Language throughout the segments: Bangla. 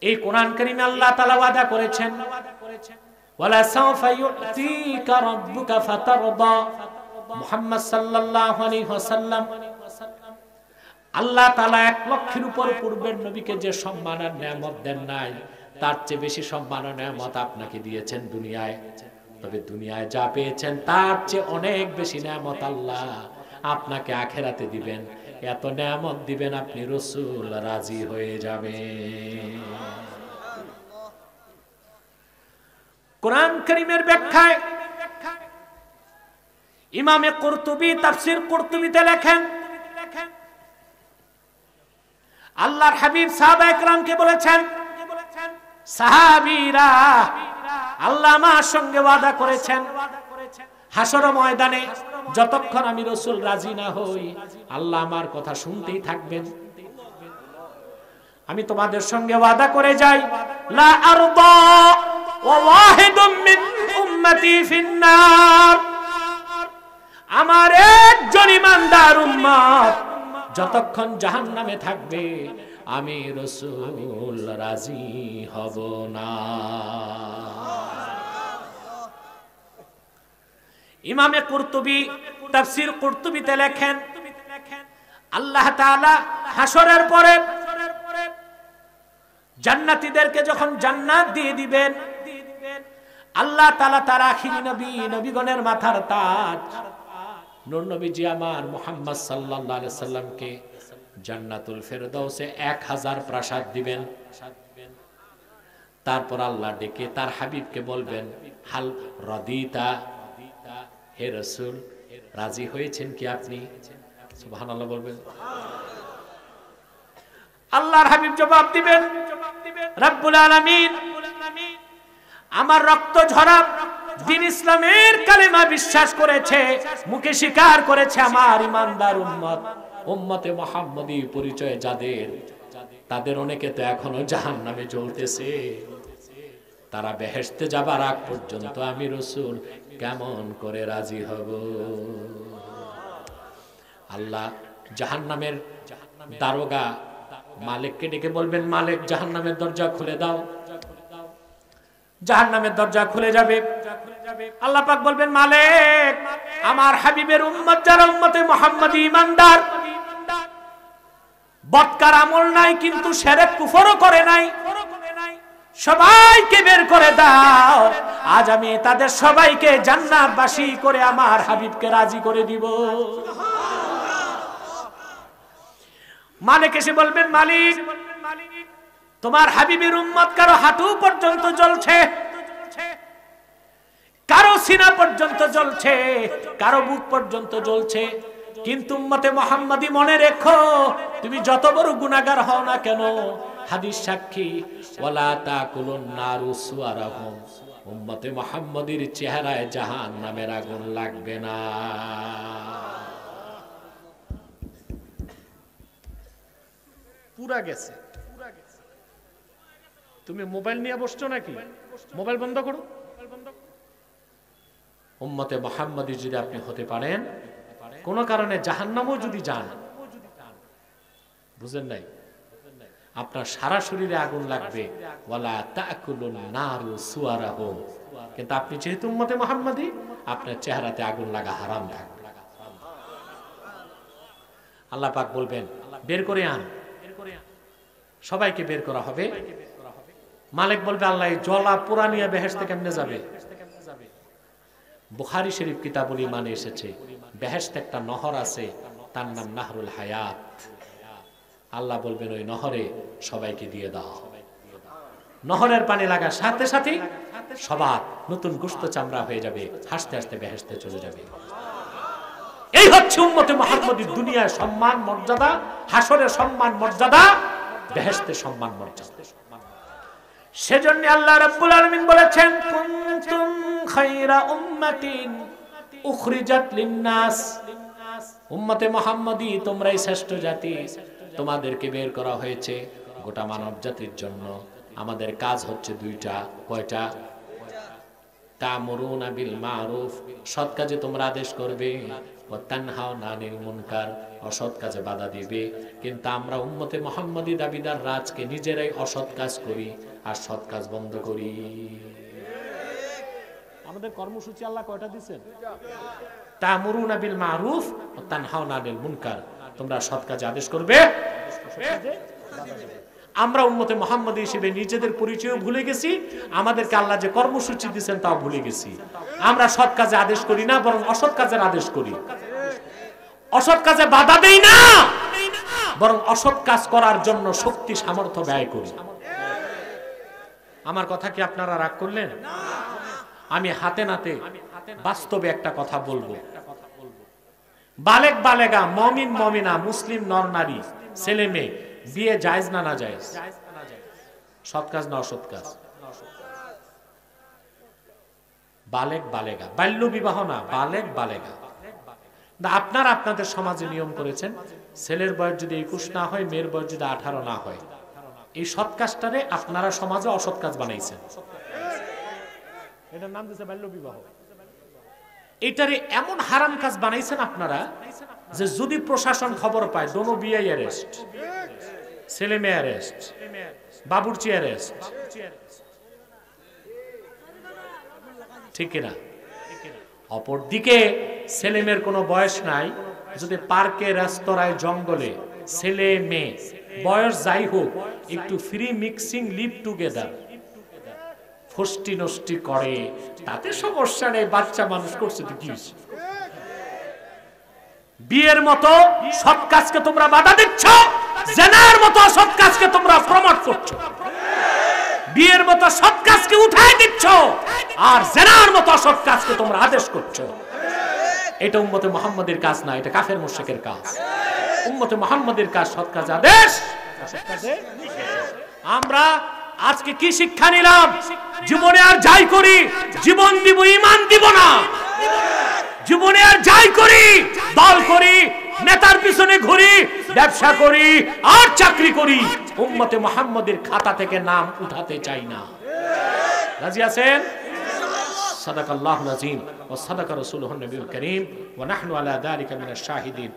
এই কোরআন কারীমে আল্লাহ তাআলা ওয়াদা করেছেন, ওয়ালা সাওফা ইউতিকা রাব্বুকা ফাতারদা। মুহাম্মদ সাল্লাল্লাহু আলাইহি ওয়াসাল্লাম, আল্লাহ তাআলা 1 লক্ষের উপর পূর্বের নবীকে যে সম্মান আর নিয়ামত দেন নাই, তার চেয়ে বেশি সম্মান ও নিয়ামত আপনাকে দিয়েছেন দুনিয়ায়। তবে দুনিয়ায় যা পেয়েছেন তার চেয়ে অনেক বেশি নিয়ামত আল্লাহ আপনাকে আখিরাতে দিবেন। এত নিয়ামত দিবেন আপনি রাসূল রাজি হয়ে যাবেন। কোরআন কারীমের ব্যাখ্যায় ইমামে কুরতুবী তাফসীর কুরতুবীতে লেখেন, আল্লাহর হাবিব সাহাবায়ে কেরামকে বলেছেন, সাহাবীরা আল্লাহ আমার সঙ্গে ওয়াদা করেছেন, হাসর ময়দানে যতক্ষণ আমি রাসূল রাজি না হই আল্লাহ আমার কথা শুনতেই থাকবেন। আমি তোমাদের সঙ্গে ওয়াদা করে যাই, লা আরদা ওয়া ওয়াহিদুম মিন উম্মতি ফিন্নার। আমার একজন ঈমানদার উম্মত যতক্ষণ জাহান্নামে থাকবে আমি রাসূল রাজি হব না। ইমামে কুরতুবী তাফসীর কুরতুবীতে লেখেন, আল্লাহ তাআলা হাসরের পরে জান্নাতীদেরকে যখন জান্নাত দিয়ে দিবেন, আল্লাহ তাআলা তার আখিরি নবী, নবীগণের মাথার তাজ নূর নবীজি আমার মুহাম্মদ সাল্লাল্লাহু আলাইহি সাল্লামকে জান্নাতুল ফেরদাউসে 1000 প্রাসাদ দিবেন। তারপর আল্লাহ ডেকে তার হাবিবকে বলবেন, হাল রাদিতা, হে রাসূল রাজি হয়েছেন কি আপনি? সুবহানাল্লাহ বলবেন। আল্লাহর হাবিব জবাব দিবেন, রব্বুল আলামিন আমার রক্ত ঝরা দ্বীন ইসলামের কালেমা বিশ্বাস করেছে, মুখে স্বীকার করেছে আমার ঈমানদার উম্মত, উম্মতে মুহাম্মদী পরিচয় যাদের, তাদের অনেকে তো এখনো জাহান্নামে জ্বলতেছে। তারা বেহেশতে যাবার আগ পর্যন্ত আমি রাসূল কেমন করে রাজি হব? আল্লাহ জাহান্নামের দারোগা মালিককে ডেকে বলবেন, মালিক জাহান্নামের দরজা খুলে দাও। জাহান্নামের দরজা খুলে যাবে। আল্লাহ পাক বলবেন, মালিক আমার হাবিবের উম্মত যারা উম্মতে মুহাম্মদী ঈমানদার, বদকার আমল নাই কিন্তু শিরক কুফরও করে নাই, সবাইকে বের করে দাও। আজ আমি তাদের সবাইকে জান্নাতবাসী করে আমার হাবিবকে রাজি করে দিব। মালিক এসে বলবেন, মালিক তোমার হাবিবের উম্মত কারো হাঁটু পর্যন্ত জ্বলছে, কারো সিনা পর্যন্ত জ্বলছে, কারো বুক পর্যন্ত জ্বলছে, কিন্তু উম্মতে মুহাম্মদী মনে রেখো, তুমি যত বড় গুনাহগার হও না কেন, হাদিস সাক্ষী, ওয়ালা তাকুলুন নারু সুওয়ারাহুম, উম্মতে মুহাম্মদীর চেহারায় জাহান্নামের আগুন লাগবে না। পুরা গেছে। তুমি মোবাইল নিয়ে বসছো নাকি? মোবাইল বন্ধ করো। উম্মতে মুহাম্মদী যদি আপনি হতে পারেন, কোন কারণে জাহান্নামও যদি যান, বুঝেন নাই, আপনার সারা শরীরে আগুন লাগবে, ওয়ালা তাকুলুন নারু সুওয়ারাহুম, কিন্তু আপনি যেহেতু উম্মতে মুহাম্মদী, আপনার চেহারাতে আগুন লাগা হারাম থাকবে। আল্লাহ পাক বলবেন, বের করে আন। সবাইকে বের করা হবে। মালিক বলবে, আল্লাহ জ্বলা পোড়া নিয়ে বেহেশতে কেমনে যাবে? বুখারী শরীফ কিতাবুল ঈমানে এসেছে, বেহেশতে একটা নহর আছে, তার নাম নাহরুল হায়াত। আল্লাহ বলবেন, ওই নহরে সবাইকে দিয়ে দাও। নহরের পানি লাগার সাথে সাথে সবার নতুন গোশত চামড়া হয়ে যাবে, হাসতে হাসতে বেহেশতে চলে যাবে। এই হচ্ছে উম্মতে মুহাম্মদীর দুনিয়ার সম্মান মর্যাদা, হাসরের সম্মান মর্যাদা, বেহেশতের সম্মান মর্যাদা। সেজন্য আল্লাহ রাব্বুল আলামিন বলেছেন, কুনতুম খায়রা উম্মাতিন উখরিজাত লিন-নাস, উম্মতে মুহাম্মদী তোমরাই শ্রেষ্ঠ জাতি, তোমাদেরকে বের করা হয়েছে গোটা মানব জাতির জন্য। আমাদের কাজ হচ্ছে দুইটা। কয়টা? তা'মুরুনা বিল মা'রুফ, সৎ কাজে তোমরা আদেশ করবে, ওয়া তানহাউনা আনিল মুনকার, অসৎ কাজে বাধা দিবে। কিন্তু আমরা উম্মতে মুহাম্মাদি দাবিদার রাজকে নিজেরাই অসৎ কাজ করি আর সৎ কাজ বন্ধ করি। আমাদের কর্মসূচি আল্লাহ কয়টা দিয়েছেন? তা'মুরুনা বিল মারুফ ওয়া তানহাউনা আনিল মুনকার, তোমরা সৎ কাজে আদেশ করবে। আমরা উম্মতে মুহাম্মাদি হিসেবে নিজেদের পরিচয় ভুলে গেছি, আমাদেরকে আল্লাহ যে কর্মসূচি দিয়েছেন তাও ভুলে গেছি। আমরা সৎ কাজে আদেশ করি না, বরং অসৎ কাজের আদেশ করি। অসৎ কাজে বাধা দেই না, বরং অসৎ কাজ করার জন্য শক্তি সামর্থ্য ব্যয় করি। আমার কথা কি আপনারা রাগ করলেন? আমি হাতে নাতে বাস্তবে একটা কথা বলবো। বালেক বালেগা, মমিন মমিনা, মুসলিম নর নারী, ছেলে মেয়ে বিয়ে জায়েজ না না জায়েজ? সৎ কাজ না অসৎ কাজ? বালেক বালেগা, বাল্য বিবাহ না, বালেক বালেগা। আপনারা আপনাদের সমাজে নিয়ম করেছেন, ছেলের বয়স যদি 21 না হয়, মেয়ের বয়স যদি 18 না হয়, এই সৎ কাজটারে আপনারা সমাজে অসৎ কাজ বানাইছেন। এটার নাম দিয়েছে বাল্য বিবাহ। এটারে এমন হারাম কাজ বানাইছেন আপনারা যে যদি প্রশাসন খবর পায়, দোনো বিয়ে অ্যারেস্ট, ছেলে মেয়ে অ্যারেস্ট, বাবুর্চি অ্যারেস্ট, ঠিক কিনা? অপরদিকে ছেলে মেয়ের কোনো বয়স নাই, যদি পার্কে, রেস্তোরাঁয়, জঙ্গলে ছেলে মেয়ে বয়স যাই হোক, একটু ফ্রি মিক্সিং, লিভ টুগেদার, ফষ্টি নষ্টি করে, তাতে সমস্যা নেই, বাচ্চা মানুষ করছে তো কি? বিয়ের মতো সৎ কাজকে তোমরা বাধা দিচ্ছ, জেনার মতো সৎ কাজকে তোমরা প্রমোট করছো। বিয়ের মতো সৎ কাজকে উঠাই দিচ্ছ, আর জেনার মতো সৎ কাজকে তোমরা আদেশ করছো। এটা উম্মতে মুহাম্মাদের কাজ না, এটা কাফের মুশরিকের কাজ। উম্মতে মুহাম্মাদের কাজ সৎ কাজ আদেশ, অসৎ কাজে নিষেধ। আমরা আজকে কি শিক্ষা নিলাম? জীবনে আর যাই করি, জীবন দিব, ঈমান দিব না। জীবনে আর যাই করি, দল করি, নেতার পিছনে ঘুরি, ব্যবসা করি আর চাকরি করি, উম্মতে মুহাম্মাদের খাতা থেকে নাম উঠাতে চাই না। রাজি আছেন? সাদাকাল্লাহুল আযীম ওয়া সাদাকা রাসূলুহুন নবিয়ুল কারীম ওয়া নাহনু আলা যালিকা মিনাশ শাহিদিন।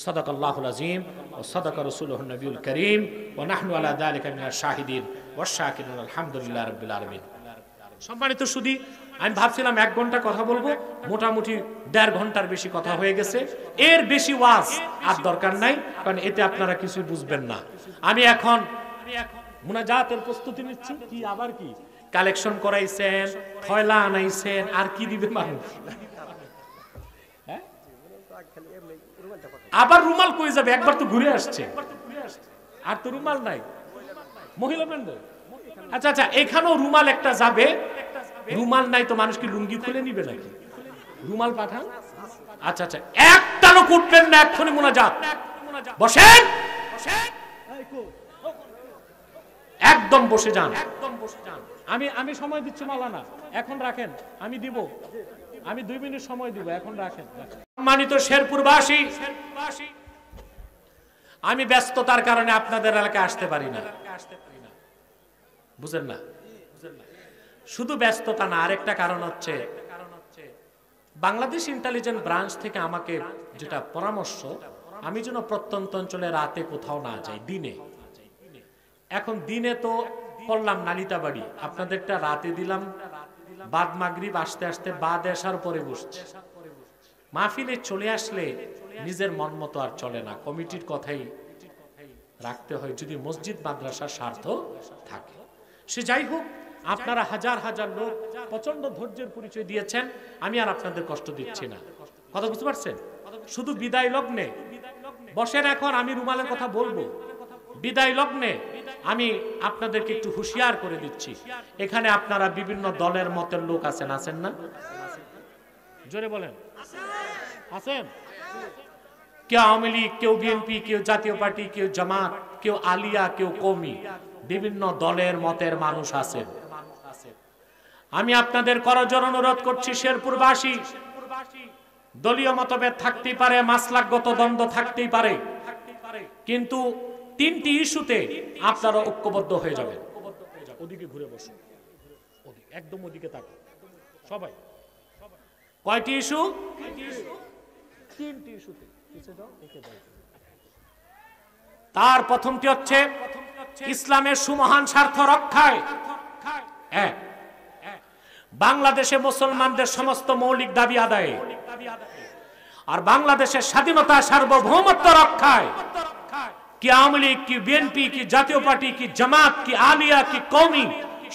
সাদাকাল্লাহুল আযীম ওয়া সাদাকা রাসূলুহুন নবিয়ুল কারীম ওয়া নাহনু আলা যালিকা মিনাশ শাহিদিন ওয়াশ শাকিরিন আলহামদুলিল্লাহি রাব্বিল আলামিন। সম্মানিত সুধী, আমি ভাবছিলাম 1 ঘন্টা কথা বলবো, মোটামুটি 1.5 ঘন্টার বেশি কথা হয়ে গেছে। এর বেশি ওয়াজ আর দরকার নাই, কারণ এতে আপনারা কিছু বুঝবেন না। আমি এখন মুনাজাতের প্রস্তুতি নিচ্ছি। কি আবার কি কালেকশন করাইছেন, ফয়লা আনাইছেন, আর কি দিবে মানুষ? আবার রুমাল কই যাবে? একবার তো ঘুরে আসছে, আর তো রুমাল নাই। মহিলা ব্যান্ডেল, আচ্ছা আচ্ছা, এখানেও রুমাল একটা যাবে। রুমাল নাই তো মানুষ কি লুঙ্গি খুলে নিবে নাকি? রুমাল পাঠান। আচ্ছা আচ্ছা, একটা লোক উঠবেন না, এক্ষুনি মুনাজাত। বসেন, একদম বসে যান। আমি সময় দিচ্ছি মাওলানা, এখন রাখেন, আমি দিব, আমি 2 মিনিট সময় দিব, এখন রাখেন। সম্মানিত শেরপুরবাসী, আমি ব্যস্ততার কারণে আপনাদের এলাকায় আসতে পারি না, বুঝেন না? শুধু ব্যস্ততা না, আরেকটা কারণ হচ্ছে বাংলাদেশ ইন্টেলিজেন্স ব্রাঞ্চ থেকে আমাকে যেটা পরামর্শ, আমি যেন প্রত্যন্ত অঞ্চলে রাতে কোথাও না যাই, দিনে। এখন দিনে তো করলাম নালিতাবাড়ি, আপনাদেরটা রাতে দিলাম, বাদ মাগরিব আসতে আসতে বাদ আসার পরে বসছে। মাহফিলে চলে আসলে নিজের মন মতো আর চলে না, কমিটির কথাই রাখতে হয়, যদি মসজিদ মাদ্রাসার স্বার্থ থাকে। সে যাই হোক, আপনারা হাজার হাজার লোক প্রচন্ড ধৈর্যের পরিচয় দিয়েছেন, আমি আর আপনাদের কষ্ট দিচ্ছি না। কথা বুঝতে পারছেন? শুধু বিদায় লগ্নে বসেন। এখন আমি রুমালের কথা বলবো। বিদায় লগ্নে আমি আপনাদেরকে একটু হুঁশিয়ার করে দিচ্ছি, এখানে আপনারা বিভিন্ন দলের মতের লোক আছেন, আছেন না? জোরে বলেন, আছেন? কেউ আওয়ামী লীগ, কেউ বিএনপি, কেউ জাতীয় পার্টি, কেউ জামাত, কেউ আলিয়া, কেউ কওমি, বিভিন্ন দলের মতের মানুষ আছেন। আমি আপনাদের করজোড়ে অনুরোধ করছি, শেরপুরবাসী, দলীয় মতভেদ থাকতেই পারে, মাসলাকগত দ্বন্দ্ব থাকতেই পারে, কিন্তু 3টি ইস্যুতে আপনারা ঐক্যবদ্ধ হয়ে যাবেন। ওদিকে ঘুরে বসুন, একদম ওদিকে তাকান সবাই। কয়টি ইস্যু? তার প্রথমটি হচ্ছে ইসলামের সুমহান স্বার্থ রক্ষায় বাংলাদেশে মুসলমানদের সমস্ত মৌলিক দাবি আদায়ে আর বাংলাদেশের স্বাধীনতা সার্বভৌমত্ব রক্ষায় কি আওয়ামী লীগ, কি বিএনপি, কি জাতীয় পার্টি, কি জামাত, কি আলিয়া, কি কওমি,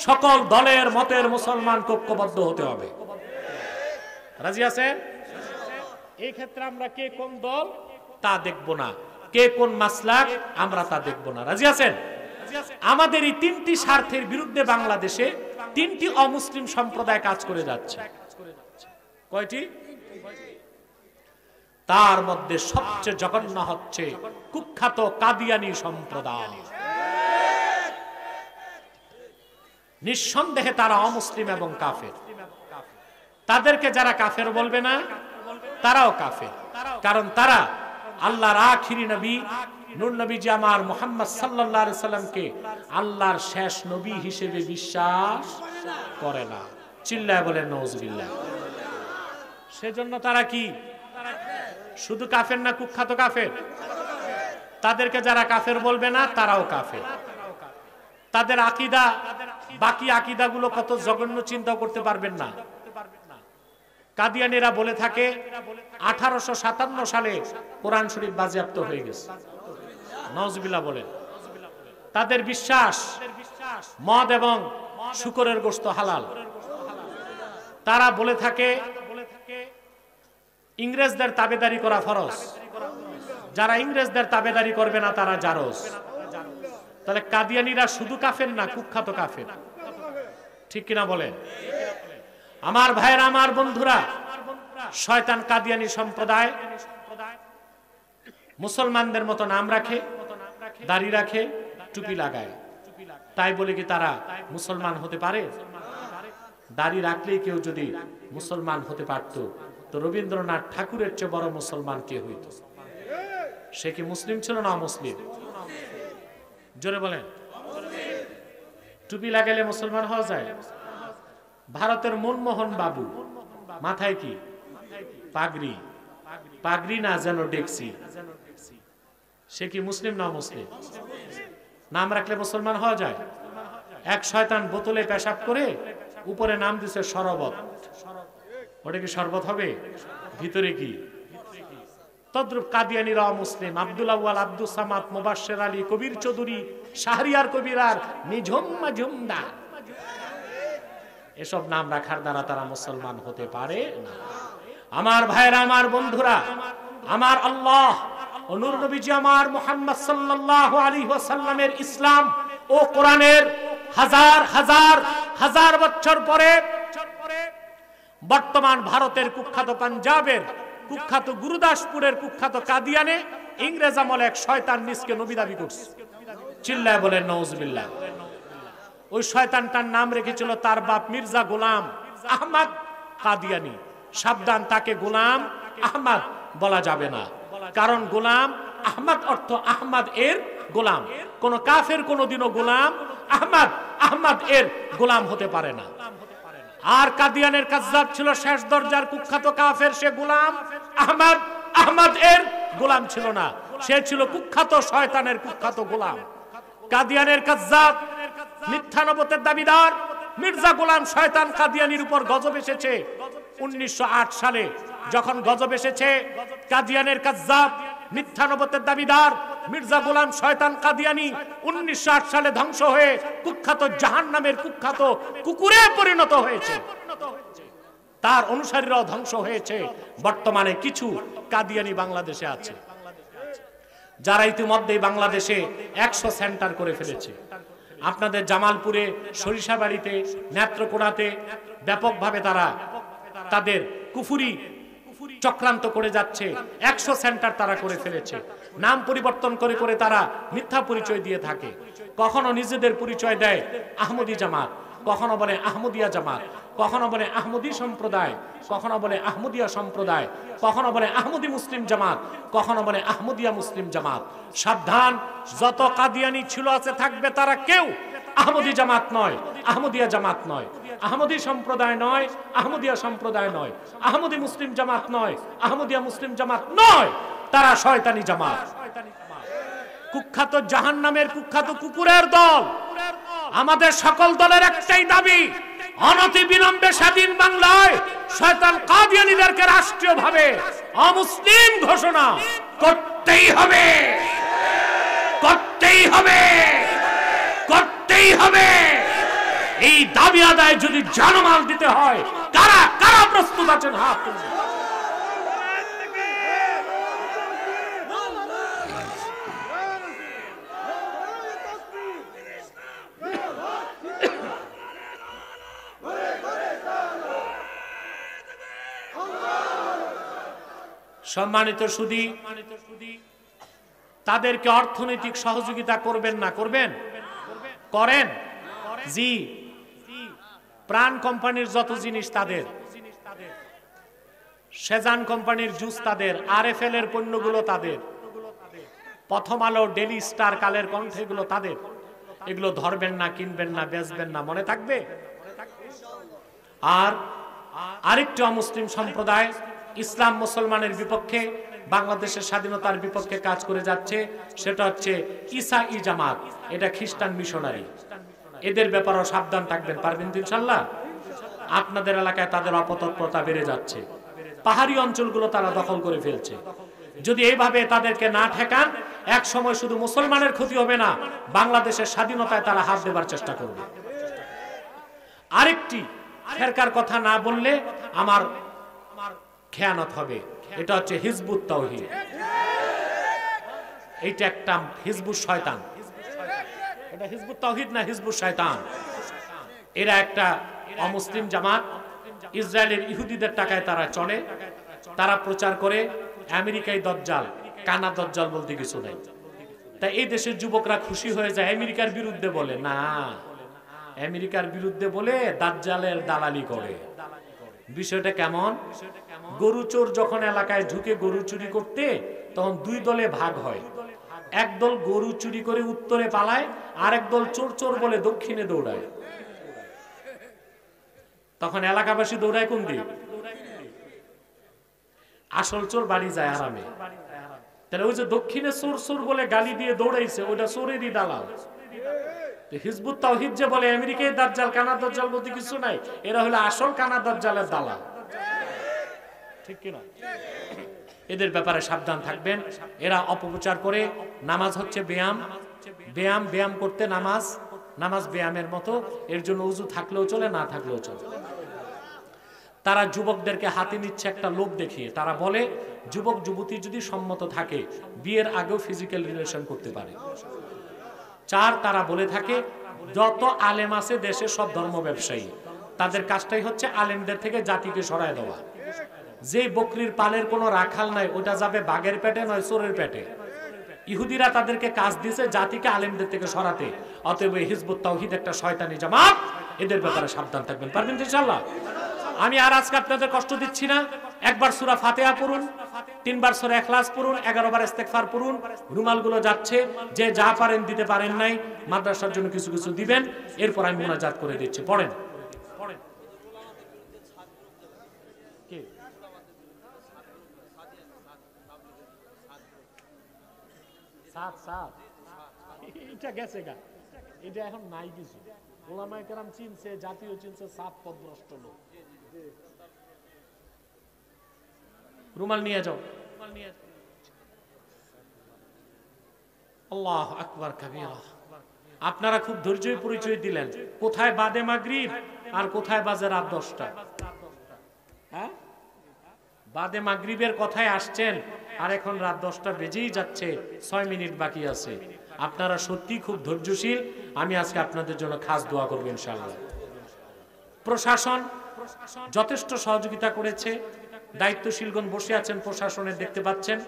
সকল দলের মতের মুসলমান ঐক্যবদ্ধ হতে হবে। রাজি আছেন? এই ক্ষেত্রে আমরা কে কোন দল তা দেখব না, কে কোন মাসলাক আমরা তা দেখব না। রাজি আছেন? আমাদের এই তিনটি স্বার্থের বিরুদ্ধে বাংলাদেশে তিনটি অমুসলিম সম্প্রদায় কাজ করে যাচ্ছে। কয়টি? তার মধ্যে সবচেয়ে জঘন্য হচ্ছে কুখ্যাত কাদিয়ানি সম্প্রদায়। নিঃসন্দেহে তারা অমুসলিম এবং কাফের। তাদেরকে যারা কাফের বলবে না তারাও কাফের, কারণ তারা আল্লাহর আখিরি নবী নূর নবীজি আমার মুহাম্মদ সাল্লাল্লাহু আলাইহি সাল্লামকে আল্লাহর শেষ নবী হিসেবে বিশ্বাস করে না। চিল্লায় বলেন নাউজুবিল্লাহ। সেজন্য তারা কি শুধু কাফের না, কুখ্যাত কাফের? তাদেরকে যারা কাফের বলবে না তারাও কাফের। তাদের আকীদা, বাকি আকীদাগুলো কত জঘন্য চিন্তা করতে পারবেন না। কাদিয়ানীরা বলে থাকে 1857 সালে কোরআন শরীফ বাজেয়াপ্ত হয়ে গেছে। নাউজুবিল্লাহ বলেন। তাদের বিশ্বাস মদ এবং শূকরের গোশত হালাল। তারা বলে থাকে ইংরেজদের তাবেদারি করা ফরজ, যারা ইংরেজদের তাবেদারি করবে না তারা জারজ। তাহলে কাদিয়ানীরা শুধু কাফের না, কুখ্যাত কাফের। ঠিক কিনা বলেন? আমার ভাইয়েরা, আমার বন্ধুরা, শয়তান কাদিয়ানী সম্প্রদায় মুসলমানদের মতো নাম রাখে, দাড়ি রাখে, টুপি লাগায়। তাই বলে কি তারা মুসলমান হতে পারে? দাড়ি রাখলেই কেউ যদি মুসলমান হতে পারত তো রবীন্দ্রনাথ ঠাকুরের চেয়ে বড় মুসলমান কে হইত? সে কি মুসলিম ছিল না অমুসলিম? জোরে বলেন। টুপি লাগাইলে মুসলমান হওয়া যায়? ভারতের মনমোহন বাবু মাথায় কি পাগড়ি, পাগড়ি না যেন ডেক্সি, সে কি মুসলিম না মুসলিম? নাম রাখলে মুসলমান হওয়া যায়? এক শয়তান বোতলে পেশাব করে উপরে নাম দিছে শরবত, ওটা কি শরবত হবে? ভিতরে কি? তদ্রুপ কাদিয়ানীরা মুসলিম। আব্দুল আউয়াল, আব্দুল সামাদ, মুবাশশির আলী, কবির চৌধুরী, শাহরিয়ার কবির আর নিঝুম মাজুমদার, এসব নাম রাখার দ্বারা তারা মুসলমান হতে পারে না। আমার ভাইরা, আমার বন্ধুরা, আমার আল্লাহ ও নূর নবীজি আমার মুহাম্মদ সাল্লাল্লাহু আলাইহি ওয়াসাল্লামের ইসলাম ও কোরআনের হাজার হাজার হাজার বছর পরে বর্তমান ভারতের কুখ্যাত পাঞ্জাবের কুখ্যাত গুরুদাসপুরের কুখ্যাত কাদিয়ানে ইংরেজ আমলে এক শয়তান নিজকে নবী দাবি করছে। চিল্লায় বলেন নাউজুবিল্লাহ। ওই শয়তানটার নাম রেখেছিল তার বাপ মির্জা গোলাম আহমদ কাদিয়ানী। সাবধান, তাকে গোলাম আহমদ বলা যাবে না, কারণ গোলাম আহমদ অর্থ আহমদ এর গোলাম। কোন কাফের কোনদিনও গোলাম আহমদ, আহমদ এর গোলাম হতে পারে না। আর কাদিয়ানের কাজ্জাব ছিল শেষ দরজার কুখ্যাত কাফের, সে গোলাম আহমদ, আহমদ এর গোলাম ছিল না, সে ছিল কুখ্যাত শয়তানের কুখ্যাত গোলাম। কাদিয়ানের কাজ্জাব, মিথ্যা নবুয়তের দাবিদার মির্জা গোলাম শয়তান কাদিয়ানির উপর গজব এসেছে 1908 সালে। যখন গজব এসেছে, কাদিয়ানের কাজ্জাব, মিথ্যা নবুয়তের দাবিদার মির্জা গোলাম শয়তান কাদিয়ানি 1908 সালে ধ্বংস হয়ে কুখ্যাত জাহান্নামের কুখ্যাত কুকুরে পরিণত হয়েছে। তার অনুসারীরাও ধ্বংস হয়েছে। বর্তমানে কিছু কাদিয়ানি বাংলাদেশে আছে, যারা ইতিমধ্যে বাংলাদেশে 100 সেন্টার করে ফেলেছে। আপনাদের জামালপুরে, সরিষাবাড়িতে, নেত্রকোনাতে ব্যাপকভাবে তারা তাদের কুফরি চক্রান্ত করে যাচ্ছে। 100 সেন্টার তারা করে ফেলেছে। নাম পরিবর্তন করে করে তারা মিথ্যা পরিচয় দিয়ে থাকে। কখনো নিজেদের পরিচয় দেয় আহমদি জামাত, কখনো বলে আহমদিয়া জামাত, কখনো বলে আহমদি সম্প্রদায়, কখনো বলে আহমদিয়া সম্প্রদায়, কখনো বলে আহমদি মুসলিম জামাত, কখনো বলে আহমদিয়া মুসলিম জামাত। সাবধান, যত কাদিয়ানি ছিল আছে থাকবে, তারা কেউ আহমদী জামাত নয়, আহমদিয়া জামাত নয়, আহমদী সম্প্রদায় নয়, আহমদিয়া সম্প্রদায় নয়, আহমদী মুসলিম জামাত নয়, আহমদিয়া মুসলিম জামাত নয়, তারা শয়তানি জামাত। কুখ্যাত জাহান্নামের কুখ্যাত কুকুরের দল। আমাদের সকল দলের একটাই দাবি, অনতি বিলম্বে স্বাধীন বাংলায় শয়তান কাদিয়ানীদেরকে রাষ্ট্রীয়ভাবে অমুসলিম ঘোষণা করতেই হবে, করতেই হবে, করতেই হবে। এই দাবি আদায় যদি জানমাল দিতে হয়, কারা কারা প্রস্তুত আছেন হাত তুলুন। সম্মানিত সুধী, তাদেরকে অর্থনৈতিক সহযোগিতা করবেন না? করবেন? করেন। জি, প্রাণ কোম্পানির যত জিনিস তাদের, সেজান কোম্পানির জুস তাদের, RFL এর পণ্যগুলো তাদের, প্রথম আলো, ডেলি স্টার, কালের কণ্ঠ এগুলো তাদের। এগুলো ধরবেন না, কিনবেন না, বেচবেন না, মনে থাকবে। আর আরেকটি অমুসলিম সম্প্রদায় ইসলাম মুসলমানের বিপক্ষে, বাংলাদেশের স্বাধীনতার বিপক্ষে কাজ করে যাচ্ছে, সেটা হচ্ছে ঈসাই জামাত। এটা খ্রিস্টান মিশনারি। এদের ব্যাপারেও সাবধান থাকবেন। পারবেন তো ইনশাআল্লাহ? আপনাদের এলাকায় তাদের অপতৎপরতা বেড়ে যাচ্ছে, পাহাড়ি অঞ্চলগুলো তারা দখল করে ফেলছে। যদি এইভাবে তাদেরকে না ঠেকান, এক সময় শুধু মুসলমানের ক্ষতি হবে না, বাংলাদেশের স্বাধীনতায় তারা হাত দেবার চেষ্টা করবে। আরেকটি ফেরকার কথা না বললে আমার খেয়ানত হবে, এটা হচ্ছে হিজবুত তাওহীদ। এইটা একটা হিজবুত শয়তান। এটা হিজবুত তাওহীদ না, হিজবুত শয়তান। এরা একটা অমুসলিম জামাত। ইসরায়েলের ইহুদিদের টাকায় তারা চলে। তারা প্রচার করে আমেরিকায় দজ্জাল, কানা দজ্জাল বলতে কিছু নাই। তাই এই দেশের যুবকরা খুশি হয়ে যায়, আমেরিকার বিরুদ্ধে বলে না, আমেরিকার বিরুদ্ধে বলে দাজ্জালের দালালি করে। বিষয়টা কেমন? গরু চোর যখন এলাকায় ঢুকে গরু চুরি করতে, তখন দুই দলে ভাগ হয়। এক দল গরু চুরি করে উত্তরে পালায়, আর এক দল চোর চোর বলে দক্ষিণে দৌড়ায়। তখন এলাকাবাসী দৌড়ায় কোন দিক? আসল চোর বাড়ি যায় আরামে। তাহলে ওই যে দক্ষিণে চোর চোর বলে গালি দিয়ে দৌড়াইছে, ওইটা চোরেরই দালাল। হিজবুত তাওহীদ যে বলে আমেরিকায় দাজ্জাল, কানা দাজ্জাল বলতে কিছু নাই, এরা হলো আসল কানা দাজ্জালের দালাল। ঠিক কি না? এদের ব্যাপারে সাবধান থাকবেন। এরা অপপ্রচার করে নামাজ হচ্ছে ব্যায়াম, ব্যায়াম ব্যায়াম করতে নামাজ, নামাজ ব্যায়ামের মতো। এর জন্য উযু থাকলেও চলে, না থাকলেও চলে। তারা যুবকদেরকে হাতে নিচ্ছে একটা লোভ দেখিয়ে। তারা বলে যুবক যুবতী যদি সম্মত থাকে, বিয়ের আগেও ফিজিক্যাল রিলেশন করতে পারে। চার, তারা বলে থাকে যত আলেম আছে দেশে সব ধর্ম ব্যবসায়ী, তাদের কাজটাই হচ্ছে আলেমদের থেকে জাতিকে সরায় দেওয়া। যে বকরির পালের কোনো রাখাল নাই, ওটা যাবে বাঘের পেটে নয় চোরের পেটে। ইহুদিরা তাদেরকে কাজ দিয়েছে জাতিকে আলেমদের থেকে সরাতে। অতএব হিজবুত তাওহীদ একটা শয়তানি জামাত। এদের ব্যাপারে সাবধান থাকবেন। পারবেন ইনশাআল্লাহ? আমি আর আজকে আপনাদের কষ্ট দিচ্ছি না। একবার সূরা ফাতিহা পড়ুন, 3 বার সূরা ইখলাস পড়ুন, 11 বার ইস্তেগফার পড়ুন। রুমালগুলো যাচ্ছে, যে যা পারেন দিতে পারেন নাই, মাদ্রাসার জন্য কিছু কিছু দিবেন। এরপর আমি মুনাজাত করে দিচ্ছি। পড়েন। এটা গেছে গা, এটা এখন নাই কিছু। ওলামায়ে কেরাম চিনছে, জাতীয় চিনছে, সাত পদভ্রষ্ট লোক। রুমাল নিয়ে যাও। আল্লাহু আকবার কাবীরা। আপনারা খুব ধৈর্যই পরিচয় দিলেন। কোথায় বাদে মাগরিব আর কোথায় বাজে রাত 10টা? হ্যাঁ, বাদে মাগরিবের কথায় আসছেন, আর এখন রাত 10টা বেজেই যাচ্ছে, 6 মিনিট বাকি আছে। আপনারা সত্যি খুব ধৈর্যশীল। আমি আজকে আপনাদের জন্য খাস দোয়া করব ইনশাআল্লাহ। প্রশাসন যথেষ্ট সহযোগিতা করেছে। দায়িত্বশীলগণ বসে আছেন, প্রশাসনের দেখতে পাচ্ছেন।